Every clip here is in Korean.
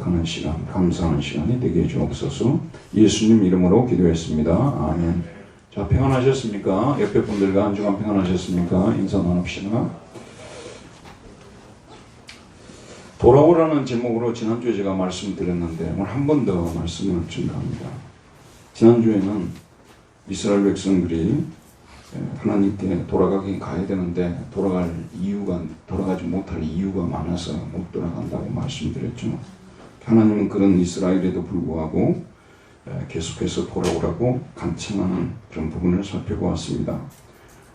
생각하는 시간, 감사하는 시간이 되게 해 주옵소서. 예수님 이름으로 기도했습니다. 아멘. 자, 평안하셨습니까? 옆에 분들과 한 주간 평안하셨습니까? 인사 나눕시다. 돌아오라는 제목으로 지난주에 제가 말씀드렸는데 오늘 한 번 더 말씀을 증가합니다. 지난주에는 이스라엘 백성들이 하나님께 돌아가긴 가야 되는데 돌아가지 못할 이유가 많아서 못 돌아간다고 말씀드렸죠. 하나님은 그런 이스라엘에도 불구하고 계속해서 돌아오라고 간청하는 그런 부분을 살펴보았습니다.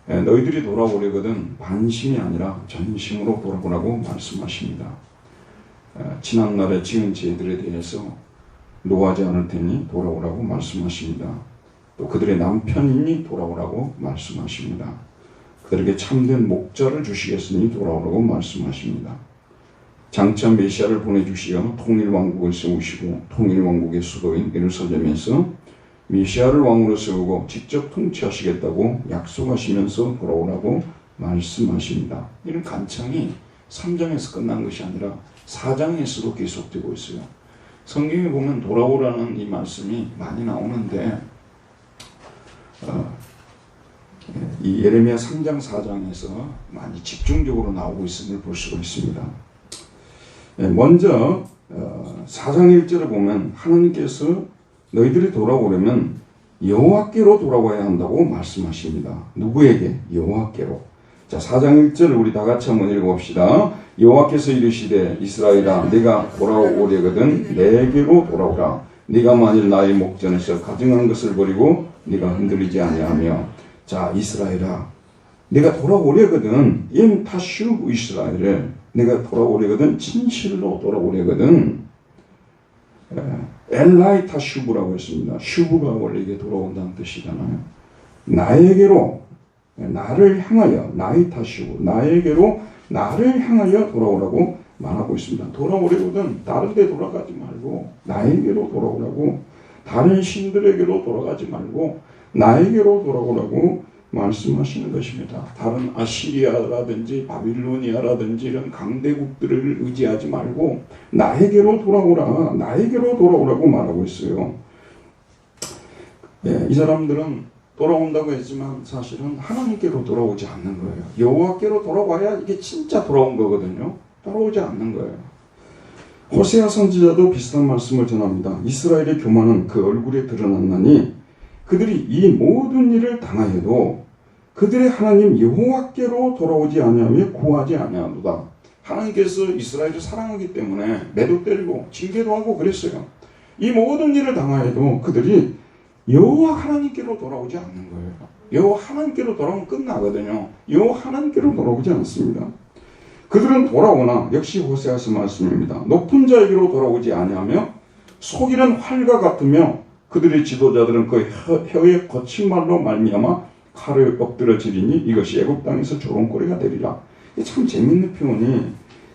너희들이 돌아오려거든 반심이 아니라 전심으로 돌아오라고 말씀하십니다. 지난날에 지은 죄들에 대해서 노하지 않을 테니 돌아오라고 말씀하십니다. 또 그들의 남편이니 돌아오라고 말씀하십니다. 그들에게 참된 목자를 주시겠으니 돌아오라고 말씀하십니다. 장차 메시아를 보내주시어 통일왕국을 세우시고 통일왕국의 수도인 예루살렘에서 메시아를 왕으로 세우고 직접 통치하시겠다고 약속하시면서 돌아오라고 말씀하십니다. 이런 간청이 3장에서 끝난 것이 아니라 4장에서도 계속되고 있어요. 성경에 보면 돌아오라는 이 말씀이 많이 나오는데 이 예레미야 3장 4장에서 많이 집중적으로 나오고 있음을 볼 수가 있습니다. 먼저 4장 1절을 보면 하나님께서 너희들이 돌아오려면 여호와께로 돌아와야 한다고 말씀하십니다. 누구에게? 여호와께로. 자, 4장 1절을 우리 다 같이 한번 읽어봅시다. 여호와께서 이르시되 이스라엘아 네가 돌아오려거든 내게로 돌아오라. 네가 만일 나의 목전에서 가증한 것을 버리고 네가 흔들리지 아니하며. 자, 이스라엘아 네가 돌아오려거든 임 타슈 이스라엘을 내가 돌아오려거든 진실로 돌아오려거든. 엘라이 타슈브라고 했습니다. 슈브가 원래 이게 돌아온다는 뜻이잖아요. 나에게로 나를 향하여 나이 타슈브 나에게로 나를 향하여 돌아오라고 말하고 있습니다. 돌아오려거든 다른 데 돌아가지 말고 나에게로 돌아오라고, 다른 신들에게로 돌아가지 말고 나에게로 돌아오라고 말씀하시는 것입니다. 다른 아시리아라든지 바빌로니아라든지 이런 강대국들을 의지하지 말고 나에게로 돌아오라, 나에게로 돌아오라고 말하고 있어요. 이 사람들은 돌아온다고 했지만 사실은 하나님께로 돌아오지 않는 거예요. 여호와께로 돌아와야 이게 진짜 돌아온 거거든요. 돌아오지 않는 거예요. 호세아 선지자도 비슷한 말씀을 전합니다. 이스라엘의 교만은 그 얼굴에 드러났나니 그들이 이 모든 일을 당하여도 그들의 하나님 여호와께로 돌아오지 아니하며 구하지 아니하도다. 하나님께서 이스라엘을 사랑하기 때문에 매도 때리고 징계도 하고 그랬어요. 이 모든 일을 당하여도 그들이 여호와 하나님께로 돌아오지 않는 거예요. 여호와 하나님께로 돌아오면 끝나거든요. 여호와 하나님께로 돌아오지 않습니다. 그들은 돌아오나 역시 호세아서 말씀입니다. 높은 자에게로 돌아오지 아니하며 속이는 활과 같으며 그들의 지도자들은 그 혀의 거친 말로 말미암아 칼을 엎드러지리니 이것이 애굽 땅에서 조롱거리가 되리라. 참 재밌는 표현이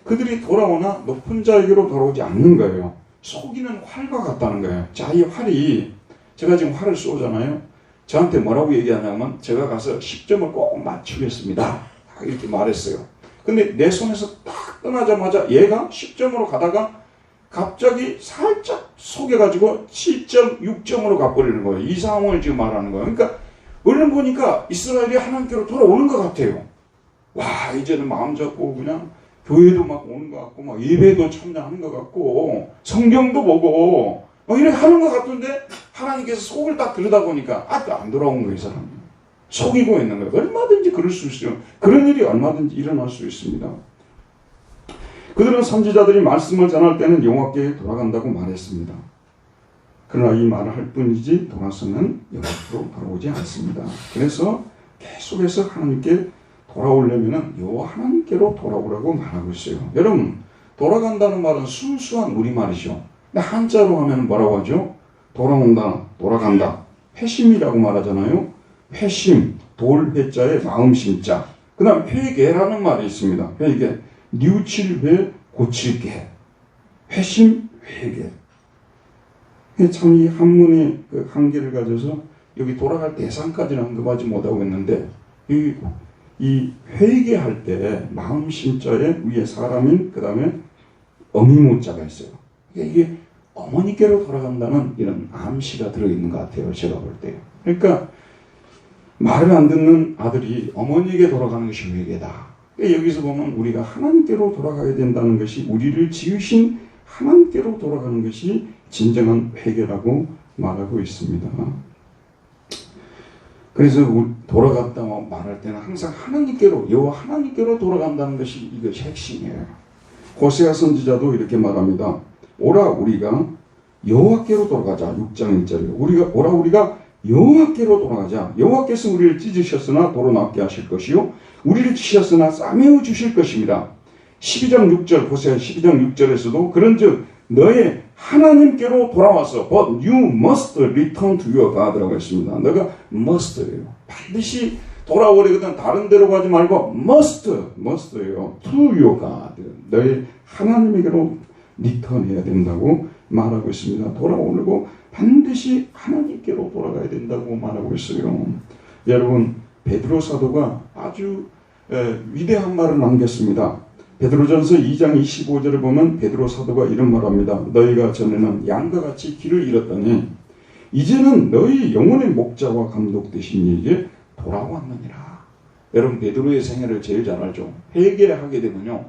그들이 돌아오나 높은 자에게로 돌아오지 않는 거예요. 속이는 활과 같다는 거예요. 자, 이 활이 제가 지금 활을 쏘잖아요. 저한테 뭐라고 얘기하냐면 제가 가서 10점을 꼭 맞추겠습니다. 이렇게 말했어요. 근데 내 손에서 딱 떠나자마자 얘가 10점으로 가다가 갑자기 살짝 속여가지고 7.6점으로 가버리는 거예요. 이 상황을 지금 말하는 거예요. 그러니까 얼른 보니까 이스라엘이 하나님께로 돌아오는 것 같아요. 와, 이제는 마음 잡고 그냥 교회도 막 오는 것 같고 막 예배도 참여하는 것 같고 성경도 보고 막 이렇게 하는 것 같은데 하나님께서 속을 딱 들여다보니까 아직도 안 돌아온 거예요. 이 사람이 속이고 있는 거예요. 얼마든지 그럴 수 있어요. 그런 일이 얼마든지 일어날 수 있습니다. 그들은 선지자들이 말씀을 전할 때는 여호와께 돌아간다고 말했습니다. 그러나 이 말을 할 뿐이지 돌아서는 여호와께로 돌아오지 않습니다. 그래서 계속해서 하나님께 돌아오려면 여호와 하나님께로 돌아오라고 말하고 있어요. 여러분, 돌아간다는 말은 순수한 우리말이죠. 근데 한자로 하면 뭐라고 하죠? 돌아온다, 돌아간다. 회심이라고 말하잖아요. 회심, 돌 회자에 마음 심자. 그 다음 회개라는 말이 있습니다. 회개. 뉘우칠 고칠게. 회심, 회개. 참 이 한문의 그 한계를 가져서 여기 돌아갈 대상까지는 언급하지 못하고 있는데 이 회개할 때 마음 심자에 위에 사람인 그 다음에 어미모자가 있어요. 이게 어머니께로 돌아간다는 이런 암시가 들어있는 것 같아요. 제가 볼 때. 그러니까 말을 안 듣는 아들이 어머니에게 돌아가는 것이 회개다. 여기서 보면 우리가 하나님께로 돌아가야 된다는 것이, 우리를 지으신 하나님께로 돌아가는 것이 진정한 회개라고 말하고 있습니다. 그래서 돌아갔다 말할 때는 항상 하나님께로, 여호와 하나님께로 돌아간다는 것이 이것이 핵심이에요. 호세아 선지자도 이렇게 말합니다. 오라 우리가 여호와께로 돌아가자. 6장 1절에 우리가 여호와께로 돌아가자. 여호와께서 우리를 찢으셨으나 도로 낫게 하실 것이요 우리를 치셨으나 싸매어 주실 것입니다. 12장 6절, 호세아 12장 6절에서도 그런즉 너의 하나님께로 돌아와서 but you must return to your God라고 했습니다. 너가 must예요. 반드시 돌아오려거든 다른 데로 가지 말고 must예요. to your God. 너의 하나님에게로 리턴해야 된다고 말하고 있습니다. 돌아오려고 반드시 하나님께로 돌아가야 된다고 말하고 있어요. 여러분, 베드로 사도가 아주 위대한 말을 남겼습니다. 베드로전서 2장 25절을 보면 베드로 사도가 이런 말합니다. 너희가 전에는 양과 같이 길을 잃었더니 이제는 너희 영혼의 목자와 감독 되신 이에게 돌아왔느니라. 여러분, 베드로의 생애를 제일 잘 알죠. 회개하게 되면요,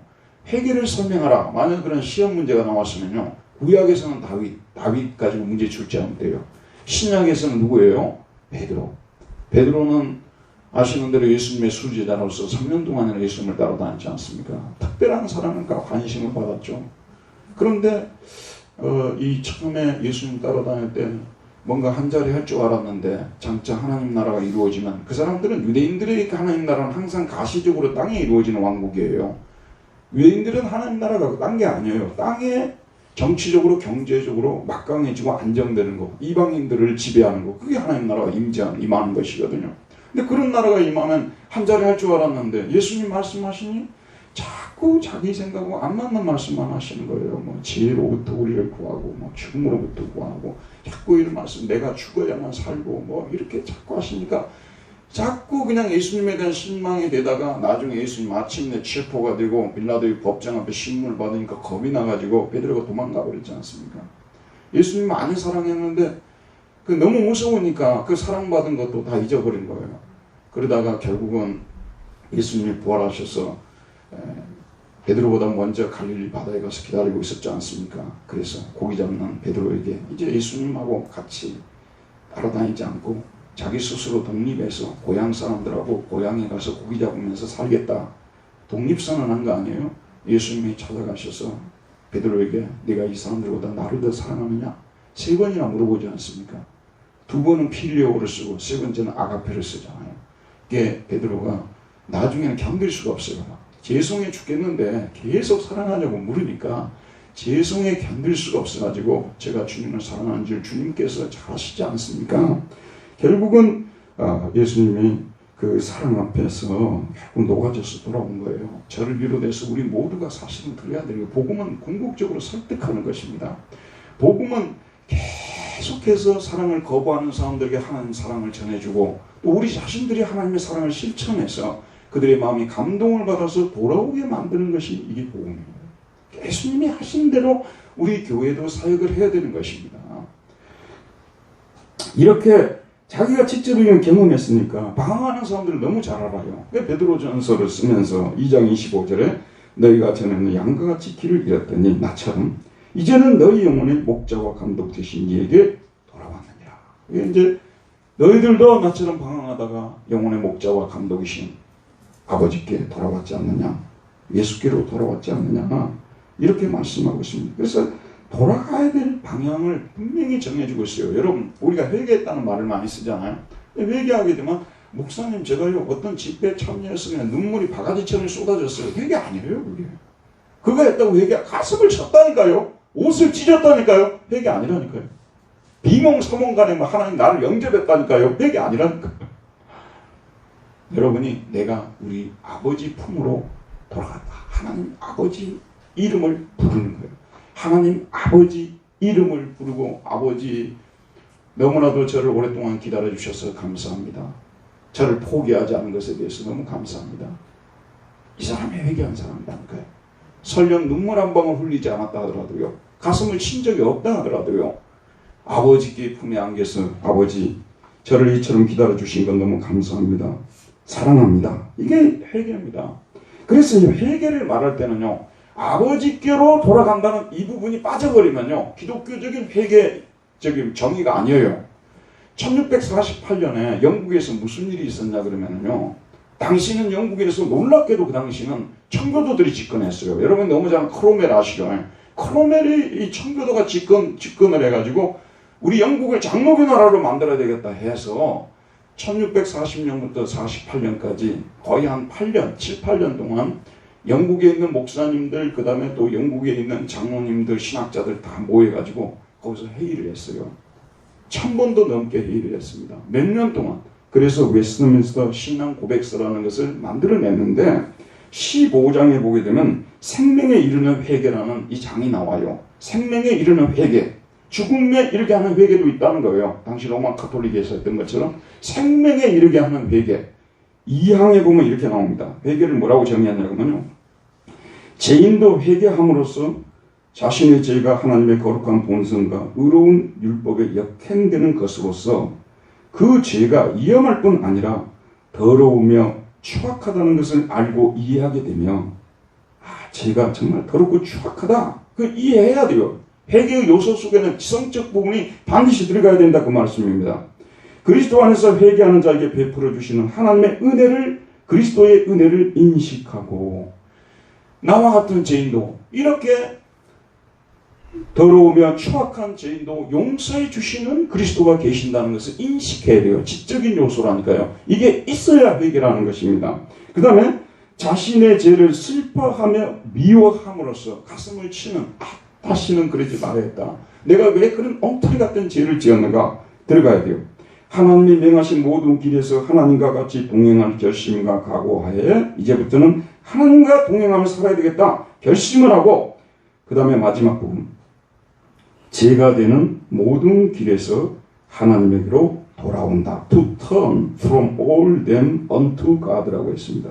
회개를 설명하라. 만약 그런 시험 문제가 나왔으면요, 구약에서는 다윗 가지고 문제 출제 하면 돼요. 신약에서는 누구예요? 베드로. 베드로는 아시는 대로 예수님의 수제자로서 3년 동안이나 예수님을 따라다녔지 않습니까? 특별한 사랑과 관심을 받았죠. 그런데 이 처음에 예수님 따라다닐 때 뭔가 한 자리 할 줄 알았는데 장차 하나님 나라가 이루어지면, 그 사람들은, 유대인들의 하나님 나라는 항상 가시적으로 땅에 이루어지는 왕국이에요. 유대인들은 하나님 나라가 딴 게 아니에요. 땅에 정치적으로 경제적으로 막강해지고 안정되는 거, 이방인들을 지배하는 거, 그게 하나님 나라가 임하는 것이거든요. 근데 그런 나라가 임하면 한 자리 할 줄 알았는데 예수님 말씀하시니 자꾸 자기 생각하고 안 맞는 말씀만 하시는 거예요. 뭐 지혜로부터 우리를 구하고, 뭐 죽음으로부터 구하고, 자꾸 이런 말씀, 내가 죽어야만 살고, 뭐 이렇게 자꾸 하시니까 자꾸 그냥 예수님에 대한 신망이 되다가 나중에 예수님 마침내 체포가 되고 빌라도의 법정 앞에 신문을 받으니까 겁이 나가지고 베드로가 도망가 버렸지 않습니까? 예수님 많이 사랑했는데 너무 무서우니까 그 사랑받은 것도 다 잊어버린 거예요. 그러다가 결국은 예수님이 부활하셔서 베드로보다 먼저 갈릴리 바다에 가서 기다리고 있었지 않습니까? 그래서 고기 잡는 베드로에게 이제 예수님하고 같이 따라다니지 않고 자기 스스로 독립해서 고향 사람들하고 고향에 가서 고기 잡으면서 살겠다, 독립선언한 거 아니에요? 예수님이 찾아가셔서 베드로에게 네가 이 사람들보다 나를 더 사랑하느냐? 3번이나 물어보지 않습니까? 2번은 필리오를 쓰고 3번째는 아가페를 쓰잖아요. 이게 베드로가 나중에는 견딜 수가 없어요. 죄송해 죽겠는데 계속 사랑하냐고 물으니까 죄송해 견딜 수가 없어가지고 제가 주님을 사랑하는 줄 주님께서 잘 아시지 않습니까? 결국은 예수님이 그 사랑 앞에서 결국 녹아져서 돌아온 거예요. 저를 비롯해서 우리 모두가 사실은 그래야 되는 거예요. 복음은 궁극적으로 설득하는 것입니다. 복음은 계속해서 사랑을 거부하는 사람들에게 하나님 사랑을 전해주고, 또 우리 자신들이 하나님의 사랑을 실천해서 그들의 마음이 감동을 받아서 돌아오게 만드는 것이 이게 복음이에요. 예수님이 하신 대로 우리 교회도 사역을 해야 되는 것입니다. 이렇게 자기가 직접 경험했으니까 방황하는 사람들을 너무 잘 알아요. 베드로전서를 쓰면서 2장 25절에 너희가 전에는 양과 같이 길을 잃었더니 나처럼 이제는 너희 영혼의 목자와 감독 되신 이에게 돌아왔느니라. 이게 이제 너희들도 나처럼 방황하다가 영혼의 목자와 감독이신 아버지께 돌아왔지 않느냐, 예수께로 돌아왔지 않느냐, 이렇게 말씀하고 있습니다. 그래서 돌아가야 될 방향을 분명히 정해주고 있어요. 여러분, 우리가 회개했다는 말을 많이 쓰잖아요. 회개하게 되면 목사님 제가요 어떤 집회에 참여했으면 눈물이 바가지처럼 쏟아졌어요. 회개 아니에요. 그거 했다고 회개, 가슴을 쳤다니까요. 옷을 찢었다니까요. 회개 아니라니까요. 비몽사몽간에 하나님 나를 영접했다니까요. 회개 아니라니까요. 여러분이 내가 우리 아버지 품으로 돌아갔다. 하나님 아버지 이름을 부르는 거예요. 하나님 아버지 이름을 부르고, 아버지 너무나도 저를 오랫동안 기다려주셔서 감사합니다. 저를 포기하지 않은 것에 대해서 너무 감사합니다. 이 사람이 회개한 사람이라니까요. 설령 눈물 한 방울 흘리지 않았다 하더라도요, 가슴을 친 적이 없다 하더라도요. 아버지께 품에 안겨서 아버지 저를 이처럼 기다려주신 건 너무 감사합니다. 사랑합니다. 이게 회개입니다. 그래서 이 회개를 말할 때는요. 아버지께로 돌아간다는 이 부분이 빠져버리면요. 기독교적인 회개적인 정의가 아니에요. 1648년에 영국에서 무슨 일이 있었냐 그러면요. 당시는 영국에서 놀랍게도 그 당시는 청교도들이 집권했어요. 여러분 너무 잘 크로멜 아시죠? 크로멜이 이 청교도가 집권을 해가지고 우리 영국을 장로교 나라로 만들어야 되겠다 해서 1640년부터 48년까지 거의 한 8년, 7, 8년 동안 영국에 있는 목사님들, 그 다음에 또 영국에 있는 장로님들, 신학자들 다 모여가지고 거기서 회의를 했어요. 1000번도 넘게 회의를 했습니다. 몇 년 동안. 그래서 웨스트민스터 신앙 고백서라는 것을 만들어냈는데 15장에 보게 되면 생명에 이르는 회개라는 이 장이 나와요. 생명에 이르는 회개. 죽음에 이르게 하는 회개도 있다는 거예요. 당시 로마 카톨릭에서 했던 것처럼 생명에 이르게 하는 회개. 2항에 보면 이렇게 나옵니다. 회개를 뭐라고 정의하냐면요. 죄인도 회개함으로써 자신의 죄가 하나님의 거룩한 본성과 의로운 율법에 역행되는 것으로서 그 죄가 위험할 뿐 아니라 더러우며 추악하다는 것을 알고 이해하게 되며 죄가 정말 더럽고 추악하다. 그 이해해야 돼요. 회개의 요소 속에는 지성적 부분이 반드시 들어가야 된다 그 말씀입니다. 그리스도 안에서 회개하는 자에게 베풀어 주시는 하나님의 은혜를 그리스도의 은혜를 인식하고 나와 같은 죄인도 이렇게 더러우며 추악한 죄인도 용서해 주시는 그리스도가 계신다는 것을 인식해야 돼요. 지적인 요소라니까요. 이게 있어야 회개라는 것입니다. 그 다음에 자신의 죄를 슬퍼하며 미워함으로써 가슴을 치는 다시는 그러지 말아야겠다. 내가 왜 그런 엉터리 같은 죄를 지었는가 들어가야 돼요. 하나님이 명하신 모든 길에서 하나님과 같이 동행할 결심과 각오하에 이제부터는 하나님과 동행하며 살아야 되겠다. 결심을 하고 그 다음에 마지막 부분 죄가 되는 모든 길에서 하나님에게로 돌아온다. To turn from all them unto God라고 했습니다.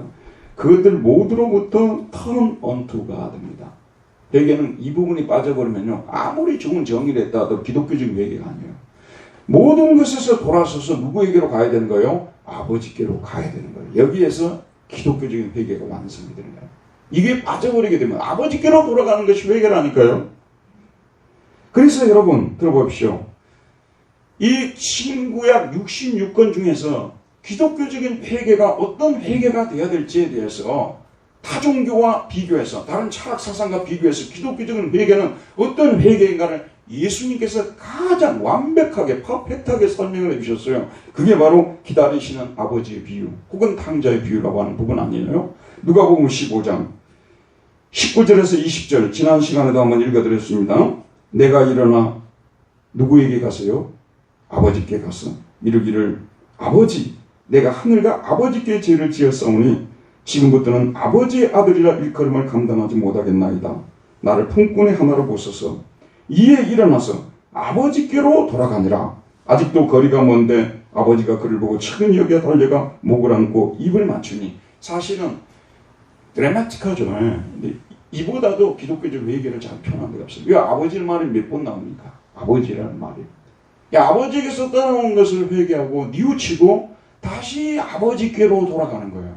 그것들 모두로부터 turn unto God입니다. 회개는 이 부분이 빠져버리면요. 아무리 좋은 정의를 했다 하더라도 기독교적인 회개가 아니에요. 모든 것에서 돌아서서 누구에게로 가야 되는 거예요? 아버지께로 가야 되는 거예요. 여기에서 기독교적인 회개가 완성이 되는 거예요. 이게 빠져버리게 되면 아버지께로 돌아가는 것이 회개라니까요. 그래서 여러분 들어보십시오. 이 신구약 66권 중에서 기독교적인 회개가 어떤 회개가 되어야 될지에 대해서 타종교와 비교해서 다른 철학사상과 비교해서 기독교적인 회개는 어떤 회개인가를 예수님께서 가장 완벽하게 퍼펙트하게 설명을 해주셨어요. 그게 바로 기다리시는 아버지의 비유 혹은 탕자의 비유라고 하는 부분 아니에요? 누가복음 15장 19절에서 20절 지난 시간에도 한번 읽어드렸습니다. 내가 일어나 누구에게 가세요? 아버지께 가서 이르기를 아버지 내가 하늘과 아버지께 죄를 지었사오니 지금부터는 아버지의 아들이라 일컬음을 감당하지 못하겠나이다. 나를 품꾼의 하나로 보소서. 이에 일어나서 아버지께로 돌아가니라. 아직도 거리가 먼데 아버지가 그를 보고 측은히 여겨 달려가 목을 안고 입을 맞추니 사실은 드라마틱하죠. 근데 이보다도 기독교적 회개를 잘 표현한 데가 없어요. 왜 아버지의 말이 몇 번 나옵니까? 아버지라는 말이. 아버지께서 떠나온 것을 회개하고 뉘우치고 다시 아버지께로 돌아가는 거예요.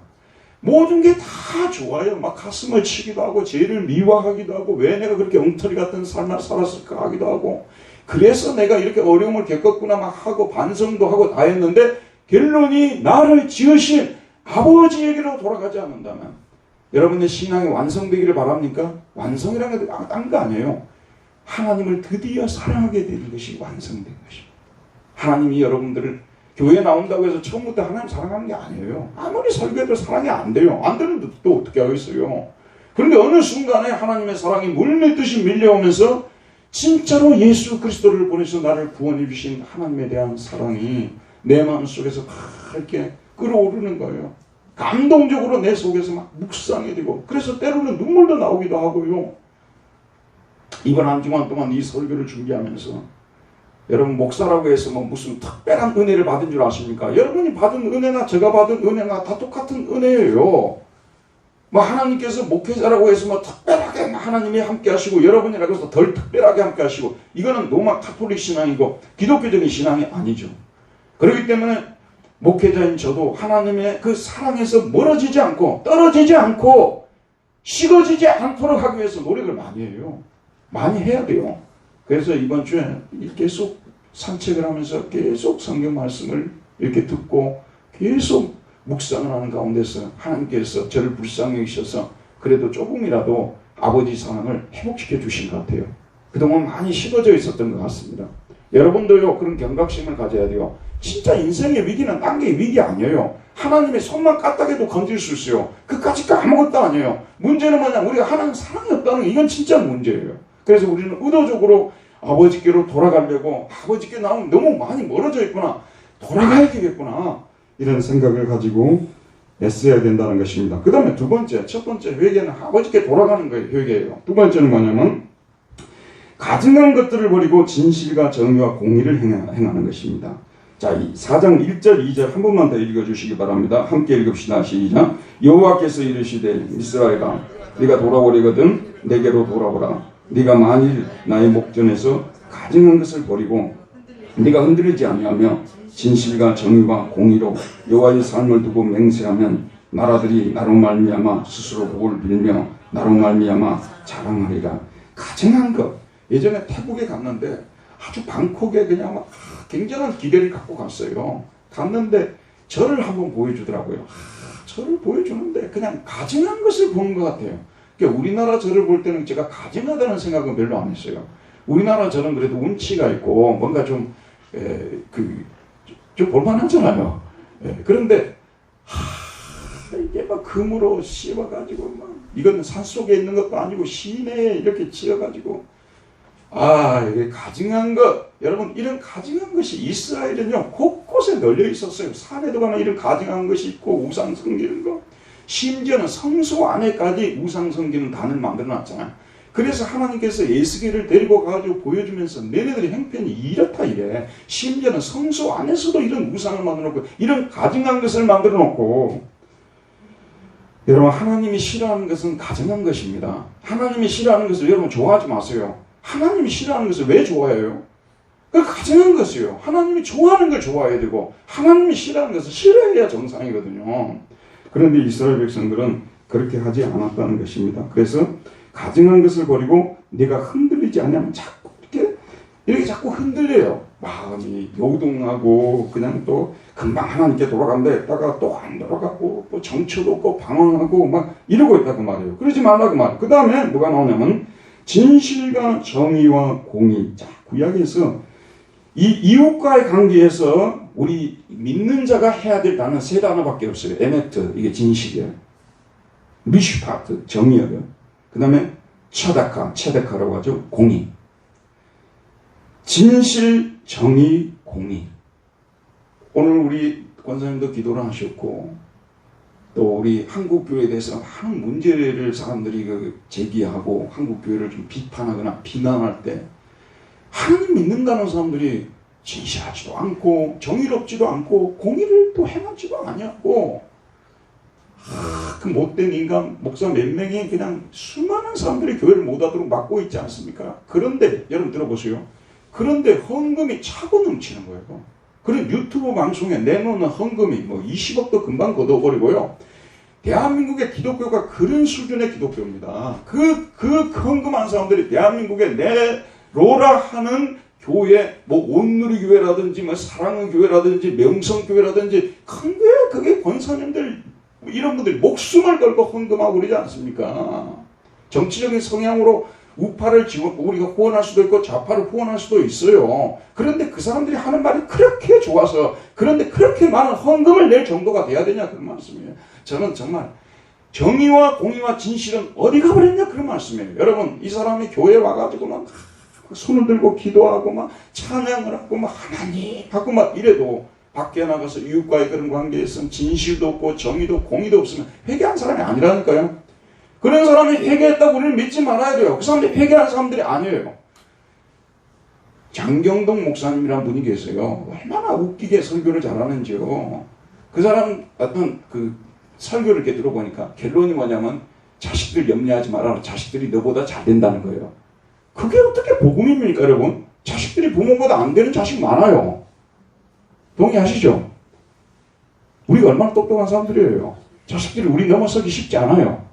모든 게 다 좋아요. 막 가슴을 치기도 하고 죄를 미워하기도 하고 왜 내가 그렇게 엉터리 같은 삶을 살았을까 하기도 하고 그래서 내가 이렇게 어려움을 겪었구나 막 하고 반성도 하고 다 했는데 결론이 나를 지으신 아버지에게로 돌아가지 않는다면 여러분의 신앙이 완성되기를 바랍니까? 완성이라는 게 딴 거 아니에요. 하나님을 드디어 사랑하게 되는 것이 완성된 것입니다. 하나님이 여러분들을 교회 나온다고 해서 처음부터 하나님 사랑하는 게 아니에요. 아무리 설교해도 사랑이 안 돼요. 안 되는데 또 어떻게 하겠어요. 그런데 어느 순간에 하나님의 사랑이 물밀듯이 밀려오면서 진짜로 예수 그리스도를 보내서 나를 구원해 주신 하나님에 대한 사랑이 내 마음속에서 막 이렇게 끌어오르는 거예요. 감동적으로 내 속에서 막 묵상이 되고 그래서 때로는 눈물도 나오기도 하고요. 이번 한 주간 동안 이 설교를 준비하면서 여러분 목사라고 해서 뭐 무슨 특별한 은혜를 받은 줄 아십니까? 여러분이 받은 은혜나 제가 받은 은혜나 다 똑같은 은혜예요. 뭐 하나님께서 목회자라고 해서 뭐 특별하게 하나님이 함께 하시고 여러분이라고 해서 덜 특별하게 함께 하시고 이거는 로마 카톨릭 신앙이고 기독교적인 신앙이 아니죠. 그렇기 때문에 목회자인 저도 하나님의 그 사랑에서 멀어지지 않고 떨어지지 않고 식어지지 않도록 하기 위해서 노력을 많이 해요. 많이 해야 돼요. 그래서 이번 주에 계속 산책을 하면서 계속 성경 말씀을 이렇게 듣고 계속 묵상을 하는 가운데서 하나님께서 저를 불쌍히 여기셔서 그래도 조금이라도 아버지 사랑을 회복시켜 주신 것 같아요. 그동안 많이 식어져 있었던 것 같습니다. 여러분도요 그런 경각심을 가져야 돼요. 진짜 인생의 위기는 딴 게 위기 아니에요. 하나님의 손만 까딱해도 건질 수 있어요. 그까짓 아무것도 아니에요. 문제는 뭐냐, 우리가 하나님 사랑이 없다는 게 이건 진짜 문제예요. 그래서 우리는 의도적으로 아버지께로 돌아가려고, 아버지께 나오면 너무 많이 멀어져 있구나, 돌아가야 되겠구나, 이런 생각을 가지고 애써야 된다는 것입니다. 그 다음에 두 번째, 첫 번째 회개는 아버지께 돌아가는 거예요. 회개예요. 두 번째는 뭐냐면 가증한 것들을 버리고 진실과 정의와 공의를 행하는 것입니다. 자, 4장 1절 2절 한 번만 더 읽어주시기 바랍니다. 함께 읽읍시다. 시작. 여호와께서 이르시되 이스라엘아, 네가 돌아오려거든 내게로 돌아오라. 네가 만일 나의 목전에서 가증한 것을 버리고 네가 흔들리지 아니하며 진실과 정의와 공의로 여호와의 삶을 두고 맹세하면 나라들이 나로 말미암아 스스로 복을 빌며 나로 말미암아 자랑하리라. 가증한 것. 예전에 태국에 갔는데 아주 방콕에 그냥 막 굉장한 기대를 갖고 갔어요. 갔는데 저를 한번 보여주더라고요. 저를 보여주는데 그냥 가증한 것을 보는 것 같아요. 그러니까 우리나라 저를 볼 때는 제가 가증하다는 생각은 별로 안 했어요. 우리나라 저는 그래도 운치가 있고 뭔가 좀 볼만하잖아요. 그런데 이게 막 금으로 씌워가지고 막 이건 산속에 있는 것도 아니고 시내에 이렇게 지어가지고 이게 가증한 것. 여러분, 이런 가증한 것이 이스라엘은요 곳곳에 널려 있었어요. 산에도 가면 이런 가증한 것이 있고 우상 섬기는 거, 심지어는 성소 안에까지 우상 섬기는 단을 만들어 놨잖아요. 그래서 하나님께서 에스겔을 데리고 가가지고 보여주면서 너네들의 행편이 이렇다 이래. 심지어는 성소 안에서도 이런 우상을 만들어 놓고 이런 가증한 것을 만들어 놓고. 여러분, 하나님이 싫어하는 것은 가증한 것입니다. 하나님이 싫어하는 것을 여러분 좋아하지 마세요. 하나님이 싫어하는 것을 왜 좋아해요? 그 가증한 것이에요. 하나님이 좋아하는 걸 좋아해야 되고 하나님이 싫어하는 것을 싫어해야 정상이거든요. 그런데 이스라엘 백성들은 그렇게 하지 않았다는 것입니다. 그래서 가증한 것을 버리고 네가 흔들리지 않으면 자꾸 이렇게 자꾸 흔들려요. 마음이 요동하고 그냥 또 금방 하나님께 돌아간다 했다가 또 안 돌아가고 또 정처도 없고 방황하고 막 이러고 있다고 말이에요. 그러지 말라고 말이에요. 그 다음에 뭐가 나오냐면 진실과 정의와 공의. 자, 구약에서 이 이웃과의 관계에서 우리 믿는 자가 해야 될 단어는 세 단어밖에 없어요. 에메트, 이게 진실이에요. 미슈파트, 정의예요. 그 다음에 체데카라고 하죠. 공의. 진실, 정의, 공의. 오늘 우리 권사님도 기도를 하셨고 또 우리 한국교회에 대해서 많은 문제를 사람들이 제기하고 한국교회를 좀 비판하거나 비난할 때 하나님 믿는다는 사람들이 진실하지도 않고 정의롭지도 않고 공의를 또 행하지도 아니하고 그 못된 인간 목사 몇 명이 그냥 수많은 사람들이 교회를 못하도록 막고 있지 않습니까? 그런데 여러분 들어보세요. 그런데 헌금이 차고 넘치는 거예요. 그리고 유튜브 방송에 내놓는 헌금이 뭐 20억도 금방 걷어버리고요. 대한민국의 기독교가 그런 수준의 기독교입니다. 그 헌금한 사람들이 대한민국에 내로라 하는 교회, 뭐 온누리교회라든지 뭐 사랑의 교회라든지 명성교회라든지 큰 교회, 그게 권사님들 이런 분들이 목숨을 걸고 헌금하고 그러지 않습니까? 정치적인 성향으로 우파를 우리가 후원할 수도 있고 좌파를 후원할 수도 있어요. 그런데 그 사람들이 하는 말이 그렇게 좋아서, 그런데 그렇게 많은 헌금을 낼 정도가 돼야 되냐 그런 말씀이에요. 저는 정말 정의와 공의와 진실은 어디 가버렸냐 그런 말씀이에요. 여러분, 이 사람이 교회에 와가지고 막 손을 들고 기도하고 막 찬양을 하고 막 하나님 하고 막 이래도 밖에 나가서 이웃과의 그런 관계에 있으면 진실도 없고 정의도 공의도 없으면 회개한 사람이 아니라니까요. 그런 사람이 회개했다고 우리는 믿지 말아야 돼요. 그 사람들이 회개한 사람들이 아니에요. 장경동 목사님이라는 분이 계세요. 얼마나 웃기게 설교를 잘하는지요. 그 사람 어떤 설교를 이렇게 들어보니까 결론이 뭐냐면 자식들 염려하지 마라. 자식들이 너보다 잘 된다는 거예요. 그게 어떻게 복음입니까, 여러분? 자식들이 부모보다 안 되는 자식 많아요. 동의하시죠? 우리가 얼마나 똑똑한 사람들이에요. 자식들이 우리 넘어서기 쉽지 않아요.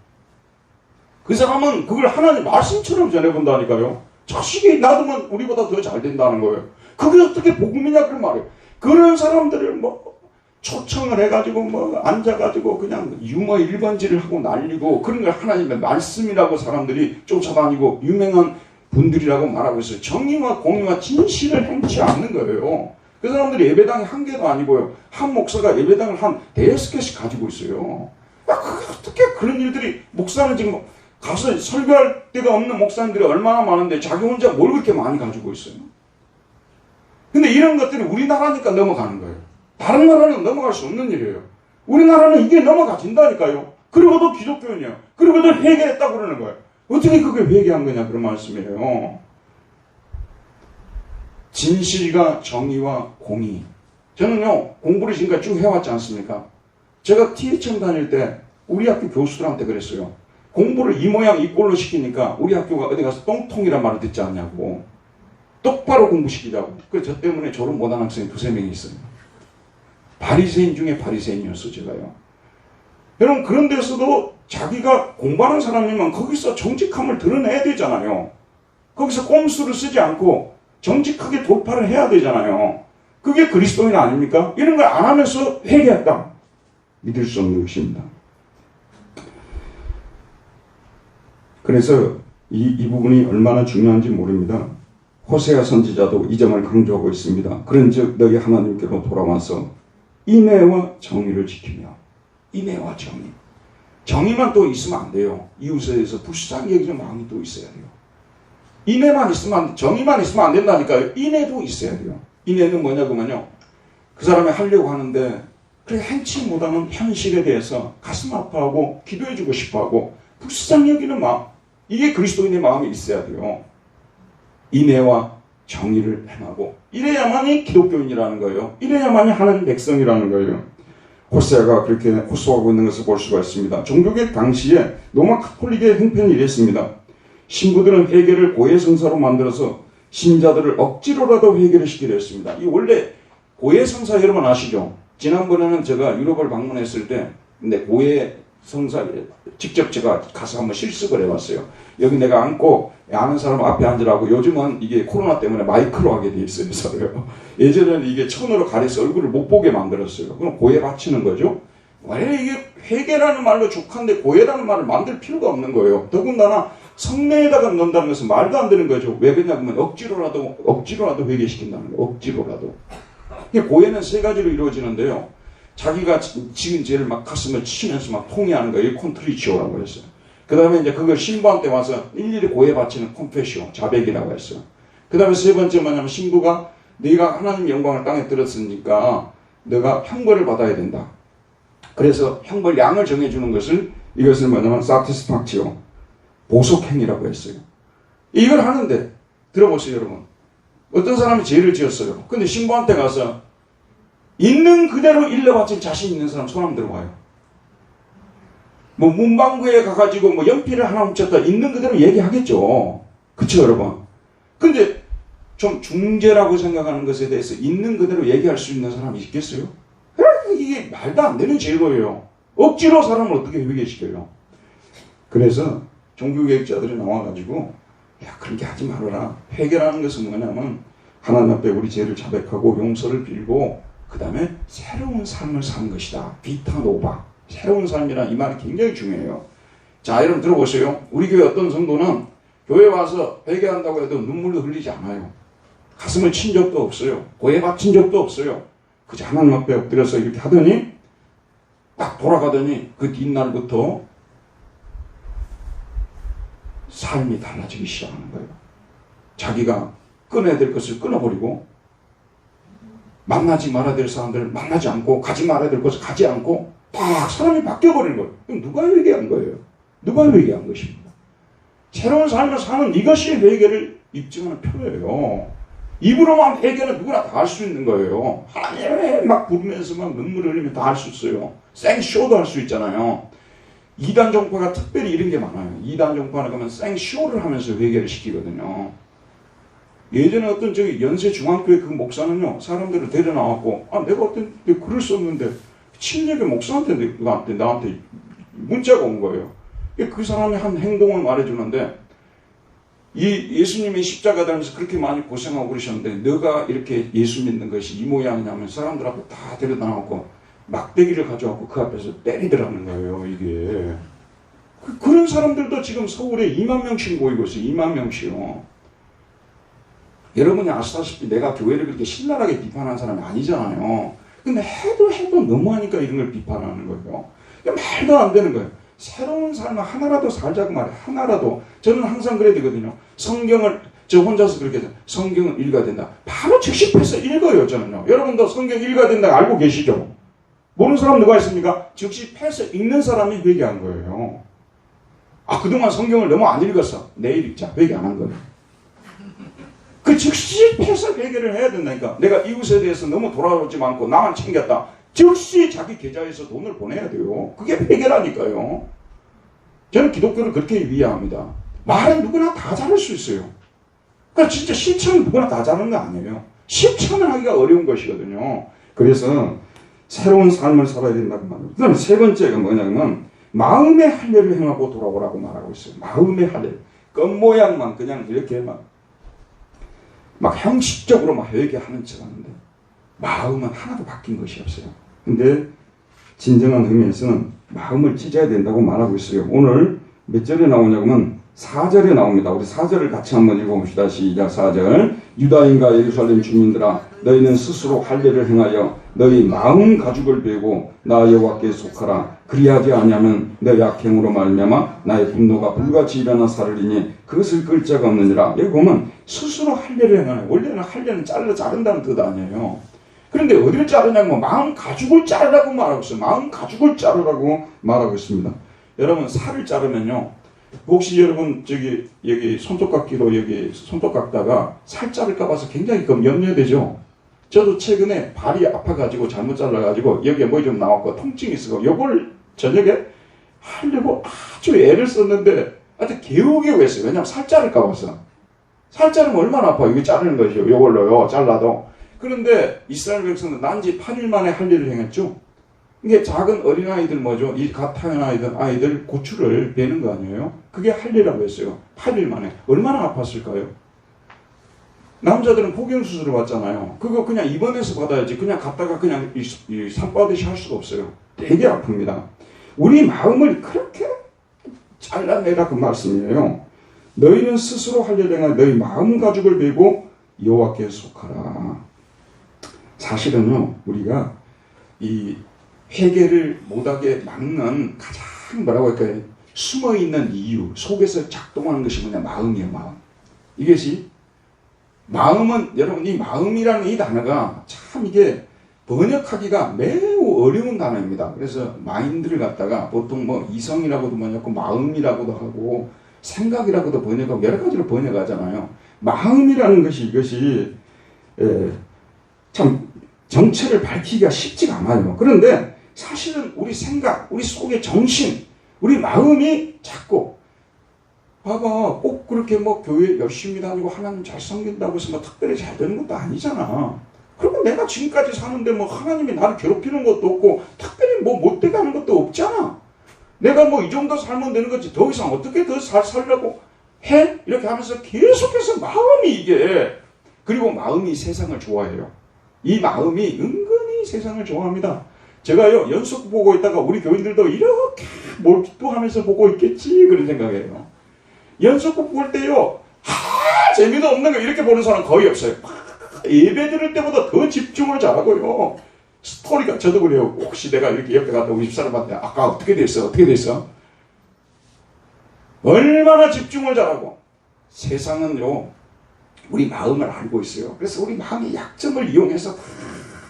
그 사람은 그걸 하나님 말씀처럼 전해본다니까요. 자식이 놔두면 우리보다 더 잘 된다는 거예요. 그게 어떻게 복음이냐 그런 말이에요. 그런 사람들을 뭐 초청을 해가지고 뭐 앉아가지고 그냥 유머 1번지를 하고 날리고 그런 걸 하나님의 말씀이라고 사람들이 쫓아다니고 유명한 분들이라고 말하고 있어요. 정의와 공의와 진실을 행치 않는 거예요. 그 사람들이 예배당이 한 개도 아니고요. 한 목사가 예배당을 한 5개씩 가지고 있어요. 그게 어떻게 그런 일들이 목사는 지금 가서 설교할 데가 없는 목사님들이 얼마나 많은데 자기 혼자 뭘 그렇게 많이 가지고 있어요. 근데 이런 것들이 우리나라니까 넘어가는 거예요. 다른 나라는 넘어갈 수 없는 일이에요. 우리나라는 이게 넘어가진다니까요. 그리고도 기독교인이에요. 그리고도 회개했다고 그러는 거예요. 어떻게 그게 회개한 거냐 그런 말씀이에요. 진실과 정의와 공의. 저는요 공부를 지금까지 쭉 해왔지 않습니까? 제가 THM 다닐 때 우리 학교 교수들한테 그랬어요. 공부를 이 모양 이 꼴로 시키니까 우리 학교가 어디 가서 똥통이란 말을 듣지 않냐고. 똑바로 공부시키자고. 그래서 저 때문에 졸업 못한 학생이 2-3명이 있어요. 바리새인 중에 바리새인이었어 제가요. 여러분 그런 데서도 자기가 공부하는 사람이면 거기서 정직함을 드러내야 되잖아요. 거기서 꼼수를 쓰지 않고 정직하게 돌파를 해야 되잖아요. 그게 그리스도인 아닙니까? 이런 걸 안 하면서 회개했다. 믿을 수 없는 것입니다. 그래서 이 부분이 얼마나 중요한지 모릅니다. 호세아 선지자도 이 점을 강조하고 있습니다. 그런즉 너희 하나님께로 돌아와서 인애와 정의를 지키며. 인애와 정의. 정의만 또 있으면 안 돼요. 이웃에 대해서 불쌍히 여기는 마음이 또 있어야 돼요. 인애만 있으면 정의만 있으면 안 된다니까요. 인애도 있어야 돼요. 인애는 뭐냐고만요. 그 사람이 하려고 하는데 그렇게 행치 못하는 현실에 대해서 가슴 아파하고 기도해주고 싶어하고 불쌍히 여기는 마음. 이게 그리스도인의 마음이 있어야 돼요. 인애와 정의를 행하고 이래야만이 기독교인이라는 거예요. 이래야만이 하나님 백성이라는 거예요. 호세아가 그렇게 호소하고 있는 것을 볼 수가 있습니다. 종교개혁 당시에 로마 카톨릭의 형편이 이랬습니다. 신부들은 회개를 고해성사로 만들어서 신자들을 억지로라도 회개를 시키려 했습니다. 이 원래 고해성사 여러분 아시죠? 지난번에는 제가 유럽을 방문했을 때 근데 고해성사 직접 제가 가서 한번 실습을 해봤어요. 여기 내가 앉고 아는 사람 앞에 앉으라고. 요즘은 이게 코로나 때문에 마이크로 하게 돼 있어요. 서로요. 예전에는 이게 천으로 가려서 얼굴을 못 보게 만들었어요. 그럼 고해 바치는 거죠. 왜 이게 회개라는 말로 족한데 고해라는 말을 만들 필요가 없는 거예요. 더군다나 성내에다가 넣는다는 것은 말도 안 되는 거죠. 왜 그러냐면 억지로라도 회개시킨다는 거예요. 억지로라도. 고해는 3가지로 이루어지는데요. 자기가 지은 죄를 막 가슴을 치면서 막 통회하는 거예요. 콘트리치오라고 했어요. 그 다음에 이제 그걸 신부한테 와서 일일이 고해 바치는 콘페시오, 자백이라고 했어요. 그 다음에 3번째 뭐냐면 신부가 네가 하나님 영광을 땅에 들었으니까 너가 형벌을 받아야 된다. 그래서 형벌량을 정해주는 것을 이것을 뭐냐면 사티스팍티오, 보속행위라고 했어요. 이걸 하는데 들어보세요 여러분. 어떤 사람이 죄를 지었어요. 근데 신부한테 가서 있는 그대로 일러바칠 자신 있는 사람 손 한번 들어봐요. 뭐 문방구에 가가지고 뭐 연필을 하나 훔쳤다 있는 그대로 얘기하겠죠. 그쵸 여러분. 근데 좀 중죄라고 생각하는 것에 대해서 있는 그대로 얘기할 수 있는 사람이 있겠어요? 이게 말도 안 되는 죄거예요. 억지로 사람을 어떻게 회개시켜요? 그래서 종교개혁자들이 나와가지고 야 그런 게 하지 말아라. 회개라는 것은 뭐냐면 하나님 앞에 우리 죄를 자백하고 용서를 빌고 그 다음에 새로운 삶을 사는 것이다. 비타노바. 새로운 삶이란 이 말이 굉장히 중요해요. 자 여러분 들어보세요. 우리 교회 어떤 성도는 교회 와서 회개한다고 해도 눈물도 흘리지 않아요. 가슴을 친 적도 없어요. 고해 바친 적도 없어요. 그저 하나님 앞에 엎드려서 이렇게 하더니 딱 돌아가더니 그 뒷날부터 삶이 달라지기 시작하는 거예요. 자기가 끊어야 될 것을 끊어버리고 만나지 말아야 될 사람들을 만나지 않고 가지 말아야 될 것을 가지 않고 딱 사람이 바뀌어버리는 거예요. 그럼 누가 회개한 거예요? 누가 회개한 것입니다. 새로운 삶을 사는 이것이 회개를 입증하는 표예요. 입으로만 회개는 누구나 다 할 수 있는 거예요. 하나님에 막 부르면서 막 눈물을 흘리면 다 할 수 있어요. 생쇼도 할 수 있잖아요. 이단 종파가 특별히 이런 게 많아요. 이단 종파는 그러면 생쇼를 하면서 회개를 시키거든요. 예전에 어떤 저기 연세 중앙교회 그 목사는요, 사람들을 데려 나왔고, 내가 어떤 글을 썼는데 친척의 목사한테 나한테 문자가 온 거예요. 그 사람이 한 행동을 말해주는데, 이 예수님이 십자가 달면서 그렇게 많이 고생하고 그러셨는데, 너가 이렇게 예수 믿는 것이 이 모양이냐면 사람들 앞에 다 데려 나왔고 막대기를 가져와서 그 앞에서 때리더라는 거예요. 이게 그런 사람들도 지금 서울에 2만 명씩 모이고 있어요. 2만 명씩요. 여러분이 아시다시피 내가 교회를 그렇게 신랄하게 비판하는 사람이 아니잖아요. 근데 해도 너무하니까 이런 걸 비판하는 거예요. 말도 안 되는 거예요. 새로운 삶을 하나라도 살자고 말해요. 하나라도. 저는 항상 그래야 되거든요. 성경을 저 혼자서 그렇게 해서 성경을 읽어야 된다. 바로 즉시 펴서 읽어요. 저는요. 여러분도 성경 읽어야 된다고 알고 계시죠? 모르는 사람 누가 있습니까? 즉시 펴서 읽는 사람이 회개한 거예요. 그동안 성경을 너무 안 읽었어. 내일 읽자. 회개 안 한 거예요. 그 즉시 펴서 회개를 해야 된다니까. 내가 이웃에 대해서 너무 돌아오지 않고 나만 챙겼다. 즉시 자기 계좌에서 돈을 보내야 돼요. 그게 회개라니까요. 저는 기독교를 그렇게 이해합니다. 말은 누구나 다 잘할 수 있어요. 그러니까 진짜 실천은 누구나 다 잘하는 거 아니에요. 실천을 하기가 어려운 것이거든요. 그래서 새로운 삶을 살아야 된다고 말합니다. 그 다음에 세 번째가 뭐냐면 마음의 할례를 행하고 돌아오라고 말하고 있어요. 마음의 할례. 겉모양만 그냥 이렇게 막 형식적으로 막 회개하는 척 하는데 마음은 하나도 바뀐 것이 없어요. 근데 진정한 의미에서는 마음을 찢어야 된다고 말하고 있어요. 오늘 몇 절에 나오냐면 4절에 나옵니다. 우리 4절을 같이 한번 읽어봅시다. 시작. 4절. 유다인과 예루살렘 주민들아 너희는 스스로 할례를 행하여 너희 마음 가죽을 베고 나 여호와께 속하라. 그리하지 아니하면 너희 악행으로 말미암아 나의 분노가 불같이 일어나 사르리니 그것을 끌 자가 없느니라. 여기 보면 스스로 할례를 행하네. 원래는 할례는 자른다는 뜻 아니에요. 그런데 어디를 자르냐면 마음 가죽을 자르라고 말하고 있어요. 마음 가죽을 자르라고 말하고 있습니다. 여러분 살을 자르면요. 혹시 여러분 여기 손톱 깎기로 여기 손톱 깎다가 살 자를까 봐서 굉장히 염려되죠. 저도 최근에 발이 아파가지고 잘못 잘라가지고 여기에 뭐 좀 나왔고 통증이 있어서 요걸 저녁에 하려고 아주 애를 썼는데 아주 개우개우 했어요. 왜냐면 살 자를까 봐서. 살 자르면 얼마나 아파요. 이거 자르는 것이요. 요걸로요. 잘라도. 그런데 이스라엘 백성은 난지 8일 만에 할례를 행했죠. 이게 작은 어린아이들 뭐죠? 이 갓 태어난 아이들 고추를 베는 거 아니에요? 그게 할례라고 했어요. 8일 만에. 얼마나 아팠을까요? 남자들은 포경수술을 받잖아요. 그거 그냥 입원해서 받아야지. 그냥 갔다가 그냥 산바듯이 할 수가 없어요. 되게 아픕니다. 우리 마음을 그렇게 잘라내라 그 말씀이에요. 너희는 스스로 할례를 행하여 너희 마음 가죽을 베고 여호와께 속하라. 사실은요, 우리가 이 회개를 못하게 막는 가장 뭐라고 할까요? 숨어있는 이유, 속에서 작동하는 것이 뭐냐? 마음이에요, 마음. 이것이, 마음은, 여러분, 이 마음이라는 이 단어가 참 이게 번역하기가 매우 어려운 단어입니다. 그래서 마인드를 갖다가 보통 뭐 이성이라고도 번역하고 마음이라고도 하고 생각이라고도 번역하고 여러 가지로 번역하잖아요. 마음이라는 것이 이것이 참 정체를 밝히기가 쉽지가 않아요. 그런데 사실은 우리 생각, 우리 속의 정신, 우리 마음이 자꾸 봐봐 꼭 그렇게 뭐 교회 열심히 다니고 하나님 잘 섬긴다고 해서 뭐 특별히 잘 되는 것도 아니잖아. 그리고 내가 지금까지 사는데 뭐 하나님이 나를 괴롭히는 것도 없고 특별히 뭐 못되게 하는 것도 없잖아. 내가 뭐 이 정도 살면 되는 거지 더 이상 어떻게 더 잘 살려고 해? 이렇게 하면서 계속해서 마음이 이게, 그리고 마음이 세상을 좋아해요. 이 마음이 은근히 세상을 좋아합니다. 제가요 연속 보고 있다가 우리 교인들도 이렇게 몰두하면서 보고 있겠지 그런 생각이에요. 연속곡 볼 때요 재미도 없는 거 이렇게 보는 사람 거의 없어요. 예배 드릴 때보다 더 집중을 잘하고요. 스토리가 저도 그래요. 혹시 내가 이렇게 옆에 갔다 우리 집사람한테 아까 어떻게 됐어? 얼마나 집중을 잘하고. 세상은요 우리 마음을 알고 있어요. 그래서 우리 마음의 약점을 이용해서 다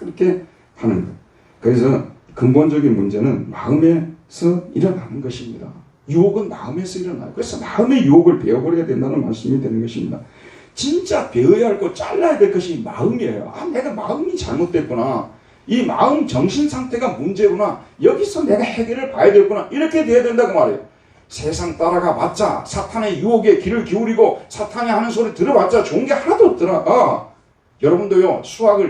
이렇게 하는 거예요. 그래서 근본적인 문제는 마음에서 일어나는 것입니다. 유혹은 마음에서 일어나요. 그래서 마음의 유혹을 배워버려야 된다는 말씀이 되는 것입니다. 진짜 배워야 할 것, 잘라야 될 것이 마음이에요. 내가 마음이 잘못됐구나. 이 마음 정신 상태가 문제구나. 여기서 내가 해결을 봐야 되겠구나. 이렇게 돼야 된다고 말이에요. 세상 따라가 봤자 사탄의 유혹에 귀를 기울이고 사탄이 하는 소리 들어봤자 좋은 게 하나도 없더라. 여러분도요,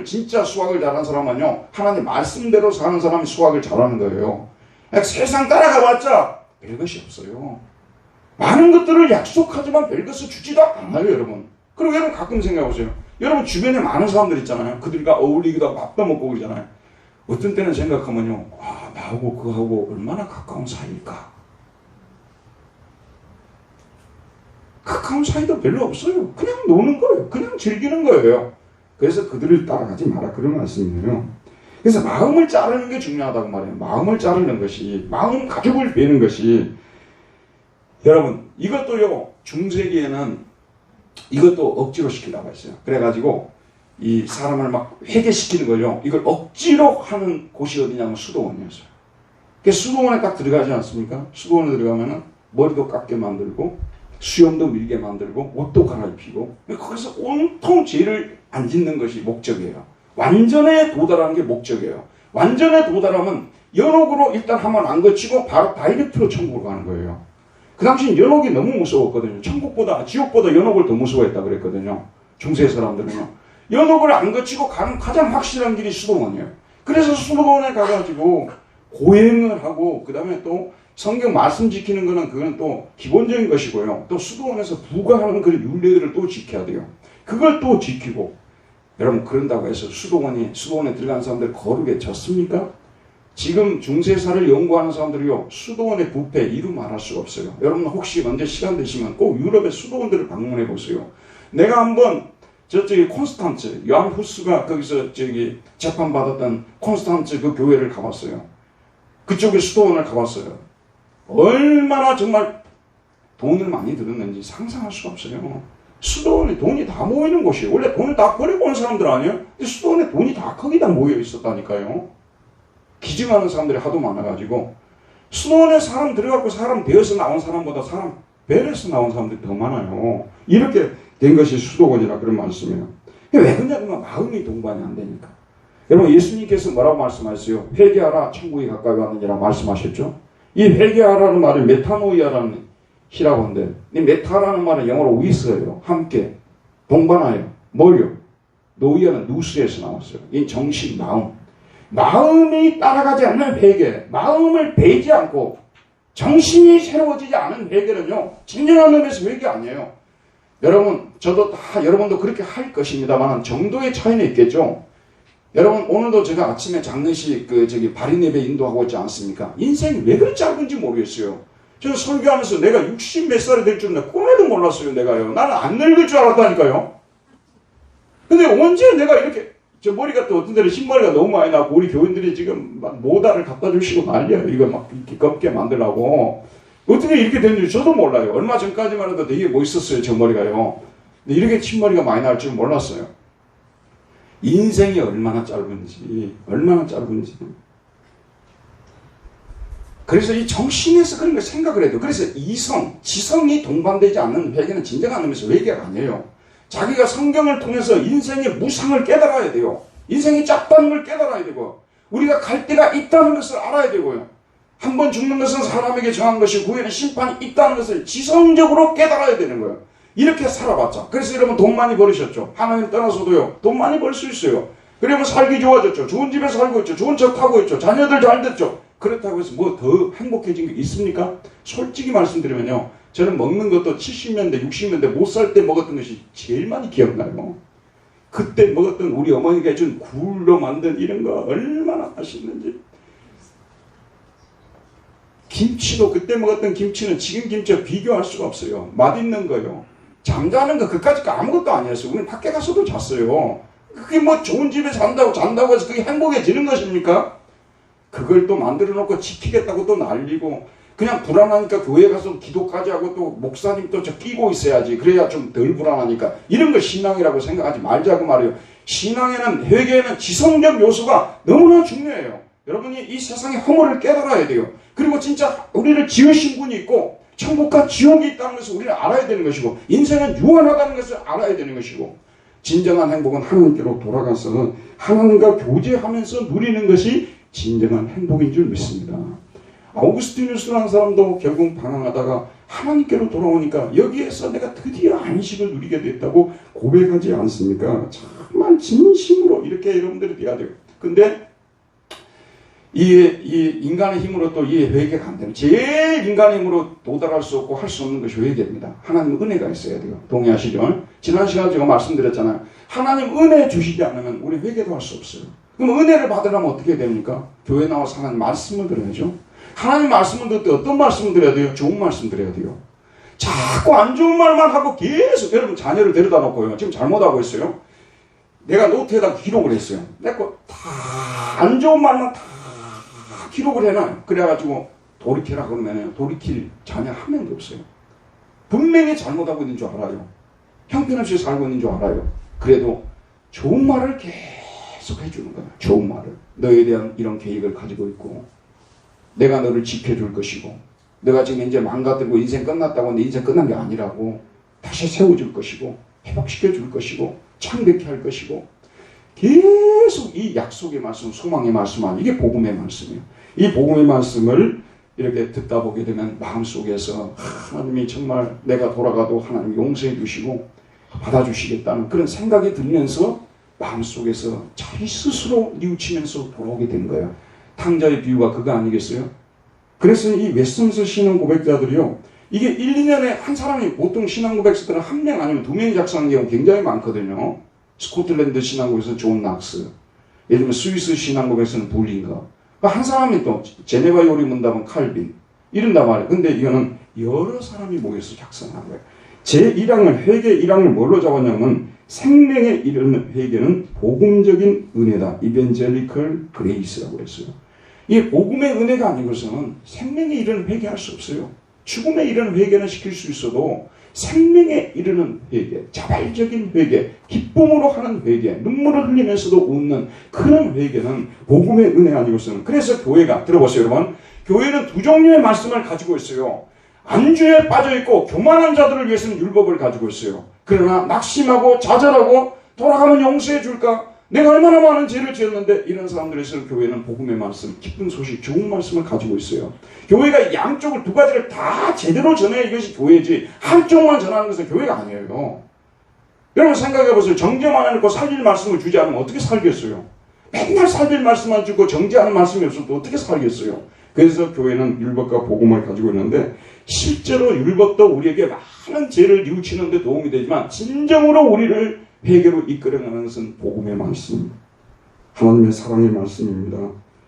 진짜 수학을 잘하는 사람은요, 하나님 말씀대로 사는 사람이 수학을 잘하는 거예요. 세상 따라가 봤자 별것이 없어요. 많은 것들을 약속하지만 별것을 주지도 않아요, 여러분. 그리고 여러분 가끔 생각해보세요. 여러분 주변에 많은 사람들 있잖아요. 그들과 어울리기도 하고 밥도 먹고 그러잖아요. 어떤 때는 생각하면요, 나하고 그하고 얼마나 가까운 사이일까? 가까운 사이도 별로 없어요. 그냥 노는 거예요. 그냥 즐기는 거예요. 그래서 그들을 따라가지 마라, 그런 말씀이에요. 그래서 마음을 자르는 게 중요하다고 말해요. 마음을 자르는 것이, 마음 가죽을 베는 것이. 여러분, 이것도요, 중세기에는 이것도 억지로 시키려고 했어요. 그래가지고 이 사람을 막 회개시키는 거요, 이걸 억지로 하는 곳이 어디냐면 수도원이었어요. 그래서 수도원에 딱 들어가지 않습니까? 수도원에 들어가면은 머리도 깎게 만들고 수염도 밀게 만들고 옷도 갈아입히고, 거기서 온통 죄를 안 짓는 것이 목적이에요. 완전에 도달하는 게 목적이에요. 완전에 도달하면 연옥으로 일단 한번 안 거치고 바로 다이렉트로 천국으로 가는 거예요. 그 당시 연옥이 너무 무서웠거든요. 천국보다, 지옥보다 연옥을 더 무서워했다 그랬거든요. 중세 사람들은요. 연옥을 안 거치고 가는 가장 확실한 길이 수도원이에요. 그래서 수도원에 가가지고 고행을 하고, 그 다음에 또 성경 말씀 지키는 거는 그건 또 기본적인 것이고요. 또 수도원에서 부과하는 그런 율례들을 또 지켜야 돼요. 그걸 또 지키고. 여러분, 그런다고 해서 수도원에 들어간 사람들 거룩에 졌습니까? 지금 중세사를 연구하는 사람들이요, 수도원의 부패 이루 말할 수가 없어요. 여러분 혹시 언제 시간 되시면 꼭 유럽의 수도원들을 방문해 보세요. 내가 한번 저쪽에 콘스탄츠, 요한 후스가 거기서 재판받았던 콘스탄츠 그 교회를 가봤어요. 그쪽에 수도원을 가봤어요. 얼마나 정말 돈을 많이 들었는지 상상할 수가 없어요. 수도원에 돈이 다 모이는 곳이에요. 원래 돈을 다 버리고 온 사람들 아니에요? 근데 수도원에 돈이 다 거기다 모여 있었다니까요. 기증하는 사람들이 하도 많아가지고, 수도원에 사람 들어가고 사람 되어서 나온 사람보다 사람 벨에서 나온 사람들이 더 많아요. 이렇게 된 것이 수도원이라 그런 말씀이에요. 왜 그러냐면 마음이 동반이 안 되니까. 여러분, 예수님께서 뭐라고 말씀하셨어요? 회개하라, 천국이 가까이 왔느니라 말씀하셨죠? 이 회개하라는 말을 메타노이아라는 히라고 하는데, 이 메타라는 말은 영어로 위스예요. 함께, 동반하여, 뭘요? 노이아는 누스에서 나왔어요. 이 정신, 마음이 따라가지 않는 회개, 마음을 베지 않고 정신이 새로워지지 않은 회개는요, 진정한 의미에서 회개 아니에요. 여러분, 저도 다 여러분도 그렇게 할 것입니다만 정도의 차이는 있겠죠. 여러분, 오늘도 제가 아침에 장례식 발인 예배 인도하고 있지 않습니까? 인생이 왜 그렇게 짧은지 모르겠어요. 저 설교하면서 내가 60 몇 살이 될 줄은 꿈에도 몰랐어요, 내가요. 나는 안 늙을 줄 알았다니까요. 근데 언제 내가 이렇게, 저 머리가 또 어떤 데는 흰머리가 너무 많이 나고, 우리 교인들이 지금 막 모다를 갖다 주시고 난리예요. 이거 막 이렇게 겁게 만들라고. 어떻게 이렇게 됐는지 저도 몰라요. 얼마 전까지만 해도 되게 멋있었어요, 저 머리가요. 근데 이렇게 흰머리가 많이 날 줄 몰랐어요. 인생이 얼마나 짧은지. 그래서 이 정신에서 그런 걸 생각을 해도, 그래서 지성이 동반되지 않는 회개는 진정한 의미에서 회개가 아니에요. 자기가 성경을 통해서 인생의 무상을 깨달아야 돼요. 인생이 짧다는 걸 깨달아야 되고, 우리가 갈 때가 있다는 것을 알아야 되고요. 한 번 죽는 것은 사람에게 정한 것이고 후에는 심판이 있다는 것을 지성적으로 깨달아야 되는 거예요. 이렇게 살아봤자. 그래서 여러분 돈 많이 벌으셨죠. 하나님 떠나서도요, 돈 많이 벌 수 있어요. 그러면 살기 좋아졌죠. 좋은 집에 살고 있죠. 좋은 차 타고 있죠. 자녀들 잘 됐죠. 그렇다고 해서 뭐 더 행복해진 게 있습니까? 솔직히 말씀드리면요, 저는 먹는 것도 70년대, 60년대 못 살 때 먹었던 것이 제일 많이 기억나요. 그때 먹었던 우리 어머니가 해준 굴로 만든 이런 거 얼마나 맛있는지. 김치도 그때 먹었던 김치는 지금 김치와 비교할 수가 없어요. 맛있는 거요. 잠자는 거 그까짓 거 아무것도 아니었어요. 우리는 밖에 가서도 잤어요. 그게 뭐 좋은 집에 잔다고 해서 그게 행복해지는 것입니까? 그걸 또 만들어 놓고 지키겠다고 또 날리고, 그냥 불안하니까 교회 가서 기도까지 하고 또 목사님 또 저 끼고 있어야지. 그래야 좀 덜 불안하니까. 이런 걸 신앙이라고 생각하지 말자고 말이에요. 신앙에는, 회개에는 지성적 요소가 너무나 중요해요. 여러분이 이 세상의 허물을 깨달아야 돼요. 그리고 진짜 우리를 지으신 분이 있고 천국과 지옥이 있다는 것을 우리는 알아야 되는 것이고, 인생은 유한하다는 것을 알아야 되는 것이고, 진정한 행복은 하나님께로 돌아가서 하나님과 교제하면서 누리는 것이 진정한 행복인 줄 믿습니다. 아우구스티누스라는 사람도 결국 방황하다가 하나님께로 돌아오니까 여기에서 내가 드디어 안식을 누리게 됐다고 고백하지 않습니까? 정말 진심으로 이렇게 여러분들이 돼야 돼요. 근데 이 인간의 힘으로 또 이 회개가 안 되는, 제일 인간의 힘으로 도달할 수 없고 할 수 없는 것이 회개입니다. 하나님 은혜가 있어야 돼요. 동의하시죠? 지난 시간에 제가 말씀드렸잖아요. 하나님 은혜 주시지 않으면 우리 회개도 할 수 없어요. 그럼 은혜를 받으려면 어떻게 됩니까? 교회 나와서 하나님 말씀을 들어야죠. 하나님 말씀을 듣때 어떤 말씀을 드려야 돼요? 좋은 말씀 드려야 돼요. 자꾸 안 좋은 말만 하고 계속, 여러분 자녀를 데려다 놓고요. 지금 잘못하고 있어요. 내가 노트에다 기록을 했어요. 내 거 다 안 좋은 말만 다 기록을 해놔요. 그래가지고 돌이키라 그러면 돌이킬 자녀 한 명도 없어요. 분명히 잘못하고 있는 줄 알아요. 형편없이 살고 있는 줄 알아요. 그래도 좋은 말을 계속 해주는 거예요. 좋은 말을. 너에 대한 이런 계획을 가지고 있고, 내가 너를 지켜줄 것이고, 내가 지금 이제 망가뜨리고 인생 끝났다고 내 인생 끝난 게 아니라고 다시 세워줄 것이고, 회복시켜줄 것이고, 창백케 할 것이고, 계속 이 약속의 말씀, 소망의 말씀만, 이게 복음의 말씀이에요. 이 복음의 말씀을 이렇게 듣다 보게 되면 마음속에서 하나님이 정말 내가 돌아가도 하나님 용서해 주시고 받아주시겠다는 그런 생각이 들면서 마음속에서 자기 스스로 뉘우치면서 돌아오게 된 거예요. 탕자의 비유가 그거 아니겠어요? 그래서 이 웨스턴스 신앙 고백자들이요, 이게 1, 2년에 한 사람이, 보통 신앙 고백자들은 한 명 아니면 두 명이 작성하는 경우 굉장히 많거든요. 스코틀랜드 신앙고에서는 존 낙스, 예를 들면 스위스 신앙고에서는 불링거, 그러니까 한 사람이 또 제네바 요리 문답은 칼빈, 이런단 말이에요. 근데 이거는 여러 사람이 모여서 작성한 거예요. 제1항을, 회개 1항을 뭘로 잡았냐면 생명에 이르는 회개는 복음적인 은혜다. 이벤젤리컬 그레이스라고 했어요. 이 복음의 은혜가 아니고서는 생명에 이르는 회개할 수 없어요. 죽음에 이르는 회개는 시킬 수 있어도 생명에 이르는 회개, 자발적인 회개, 기쁨으로 하는 회개, 눈물을 흘리면서도 웃는 그런 회개는 복음의 은혜 아니고서는. 그래서 교회가, 들어보세요 여러분, 교회는 두 종류의 말씀을 가지고 있어요. 안주에 빠져있고 교만한 자들을 위해서는 율법을 가지고 있어요. 그러나 낙심하고 좌절하고 돌아가면 용서해 줄까? 내가 얼마나 많은 죄를 지었는데, 이런 사람들에서는 교회는 복음의 말씀, 기쁜 소식, 좋은 말씀을 가지고 있어요. 교회가 양쪽을, 두 가지를 다 제대로 전해 이것이 교회지, 한쪽만 전하는 것은 교회가 아니에요. 여러분 생각해보세요. 정죄만 해놓고 살릴 말씀을 주지 않으면 어떻게 살겠어요? 맨날 살릴 말씀만 주고 정죄하는 말씀이 없어도 어떻게 살겠어요? 그래서 교회는 율법과 복음을 가지고 있는데, 실제로 율법도 우리에게 많은 죄를 뉘우치는 데 도움이 되지만 진정으로 우리를 회개로 이끌어가는 것은 복음의 말씀, 하나님의 사랑의 말씀입니다.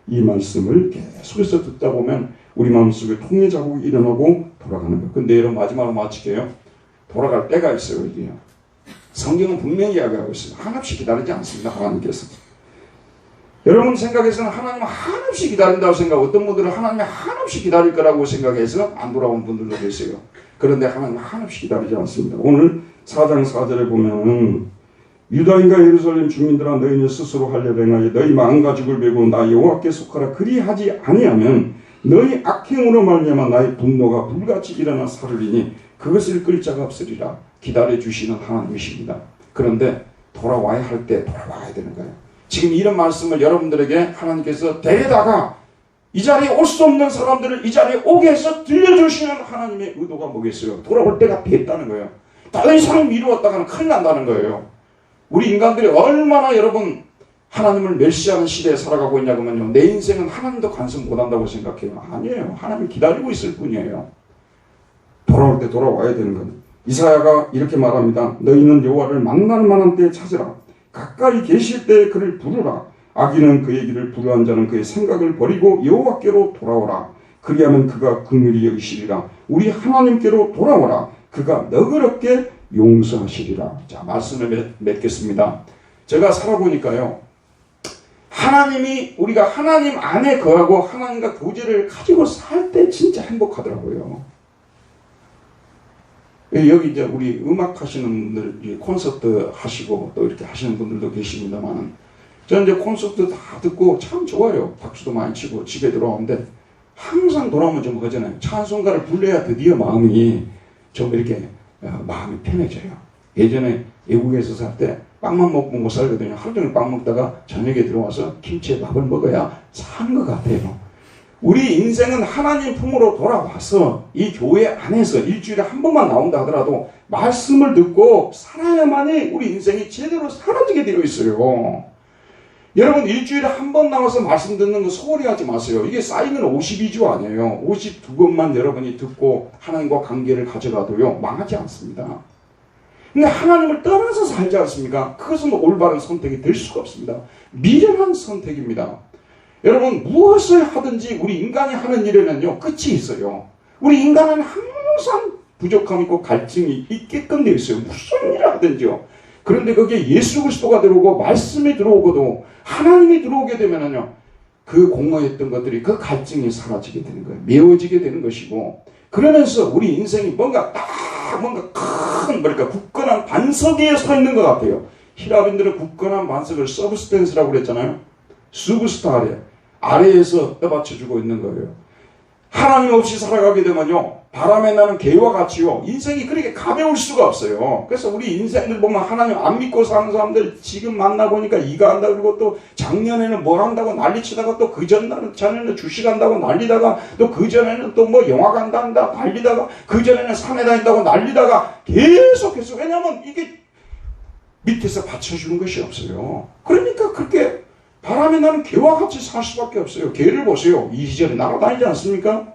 이 말씀을 계속해서 듣다 보면 우리 마음속에 통해 자국이 일어나고 돌아가는 거예요. 근데 여러분 마지막으로 마칠게요. 돌아갈 때가 있어요. 이게요. 성경은 분명히 이야기하고 있어요. 한없이 기다리지 않습니다. 하나님께서. 여러분 생각에서는 하나님 한없이 기다린다고 생각하고, 어떤 분들은 하나님이 한없이 기다릴 거라고 생각해서 안 돌아온 분들도 계세요. 그런데 하나님 한없이 기다리지 않습니다. 오늘 4장 4절에 보면 유다인과 예루살렘 주민들아, 너희는 스스로 하려고 행하여 너희 마음가짐을 메고 나 여호와께 속하라. 그리하지 아니하면 너희 악행으로 말미암아 나의 분노가 불같이 일어나 사르리니 그것을 끌 자가 없으리라. 기다려주시는 하나님이십니다. 그런데 돌아와야 할 때 돌아와야 되는 거예요. 지금 이런 말씀을 여러분들에게 하나님께서 데려다가 이 자리에 올 수 없는 사람들을 이 자리에 오게 해서 들려주시는 하나님의 의도가 뭐겠어요? 돌아올 때가 됐다는 거예요. 더 이상 미루었다가는 큰일 난다는 거예요. 우리 인간들이 얼마나 여러분 하나님을 멸시하는 시대에 살아가고 있냐면요, 내 인생은 하나님도 간섭 못한다고 생각해요. 아니에요. 하나님 기다리고 있을 뿐이에요. 돌아올 때 돌아와야 되는 거예요. 이사야가 이렇게 말합니다. 너희는 여호와를 만날 만한 때에 찾으라. 가까이 계실 때에 그를 부르라. 악인은 그의 길을 불우한 자는 그의 생각을 버리고 여호와께로 돌아오라. 그리하면 그가 긍휼히 여기시리라. 우리 하나님께로 돌아오라. 그가 너그럽게 용서하시리라. 자, 말씀을 맺겠습니다. 제가 살아보니까요, 하나님이, 우리가 하나님 안에 거하고 하나님과 교제를 가지고 살 때 진짜 행복하더라고요. 여기 이제 우리 음악 하시는 분들, 콘서트 하시고 또 이렇게 하시는 분들도 계십니다만, 저는 이제 콘서트 다 듣고 참 좋아요. 박수도 많이 치고 집에 들어오는데 항상 돌아오면 좀 그러잖아요. 찬송가를 불러야 드디어 마음이 좀 이렇게 마음이 편해져요. 예전에 외국에서 살 때 빵만 먹고 못 살거든요. 하루 종일 빵 먹다가 저녁에 들어와서 김치에 밥을 먹어야 사는 것 같아요. 우리 인생은 하나님 품으로 돌아와서 이 교회 안에서 일주일에 한 번만 나온다 하더라도 말씀을 듣고 살아야만이 우리 인생이 제대로 사라지게 되어 있어요. 여러분 일주일에 한 번 나와서 말씀 듣는 거 소홀히 하지 마세요. 이게 쌓이면 52주 아니에요. 52번만 여러분이 듣고 하나님과 관계를 가져가도요 망하지 않습니다. 근데 하나님을 떠나서 살지 않습니까? 그것은 올바른 선택이 될 수가 없습니다. 미련한 선택입니다. 여러분 무엇을 하든지 우리 인간이 하는 일에는요 끝이 있어요. 우리 인간은 항상 부족함이 있고 갈증이 있게끔 되어 있어요. 무슨 일을 하든지요. 그런데 거기에 예수 그리스도가 들어오고 말씀이 들어오고도 하나님이 들어오게 되면은요 그 공허했던 것들이 그 갈증이 사라지게 되는 거예요. 메워지게 되는 것이고 그러면서 우리 인생이 뭔가 큰 굳건한 반석 위에 서 있는 것 같아요. 히라빈들은 굳건한 반석을 서브스텐스라고 그랬잖아요. 수브스타 아래에서 떠받쳐주고 있는 거예요. 하나님 없이 살아가게 되면요 바람에 나는 개와 같이요 인생이 그렇게 가벼울 수가 없어요. 그래서 우리 인생들 보면 하나님 안 믿고 사는 사람들 지금 만나보니까 이가 한다 그러고 또 작년에는 뭘 한다고 난리치다가 또 그 전에는 주식한다고 난리다가 또 그 전에는 또 뭐 영화 간다 난리다가 그 전에는 산에 다닌다고 난리다가 계속해서 왜냐하면 이게 밑에서 받쳐주는 것이 없어요. 그러니까 그렇게 바람에 나는 개와 같이 살 수밖에 없어요. 개를 보세요. 이리저리 날아다니지 않습니까?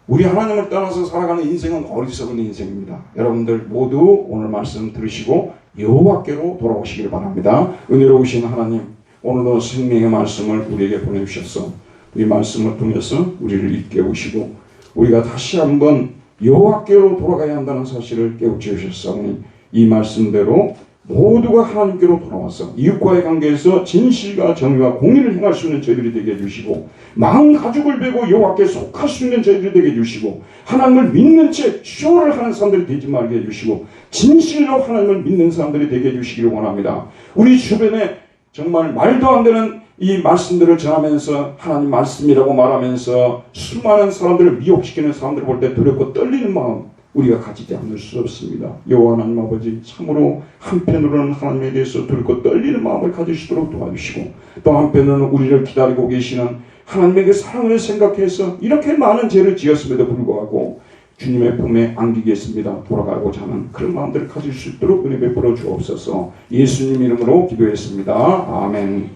우리 하나님을 떠나서 살아가는 인생은 어리석은 인생입니다. 여러분들 모두 오늘 말씀 들으시고 여호와께로 돌아오시길 바랍니다. 은혜로우신 하나님, 오늘도 생명의 말씀을 우리에게 보내주셔서 이 말씀을 통해서 우리를 일깨우시고 우리가 다시 한번 여호와께로 돌아가야 한다는 사실을 깨우쳐 주셨사오니 이 말씀대로 모두가 하나님께로 돌아와서 이웃과의 관계에서 진실과 정의와 공의를 행할 수 있는 저희들이 되게 해주시고 마음 가죽을 베고 여호와께 속할 수 있는 저희들이 되게 해주시고 하나님을 믿는 채 쇼를 하는 사람들이 되지 말게 해주시고 진실로 하나님을 믿는 사람들이 되게 해주시기를 원합니다. 우리 주변에 정말 말도 안 되는 이 말씀들을 전하면서 하나님 말씀이라고 말하면서 수많은 사람들을 미혹시키는 사람들을 볼 때 두렵고 떨리는 마음 우리가 가지지 않을 수 없습니다. 여호와 하나님 아버지 참으로 한편으로는 하나님에 대해서 두렵고 떨리는 마음을 가지시도록 도와주시고 또 한편으로는 우리를 기다리고 계시는 하나님의 그 사랑을 생각해서 이렇게 많은 죄를 지었음에도 불구하고 주님의 품에 안기겠습니다. 돌아가고자 하는 그런 마음들을 가질 수 있도록 은혜 베풀어 주옵소서. 예수님 이름으로 기도했습니다. 아멘.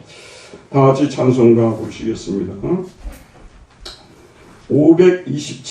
다 같이 찬송가 부르시겠습니다. 527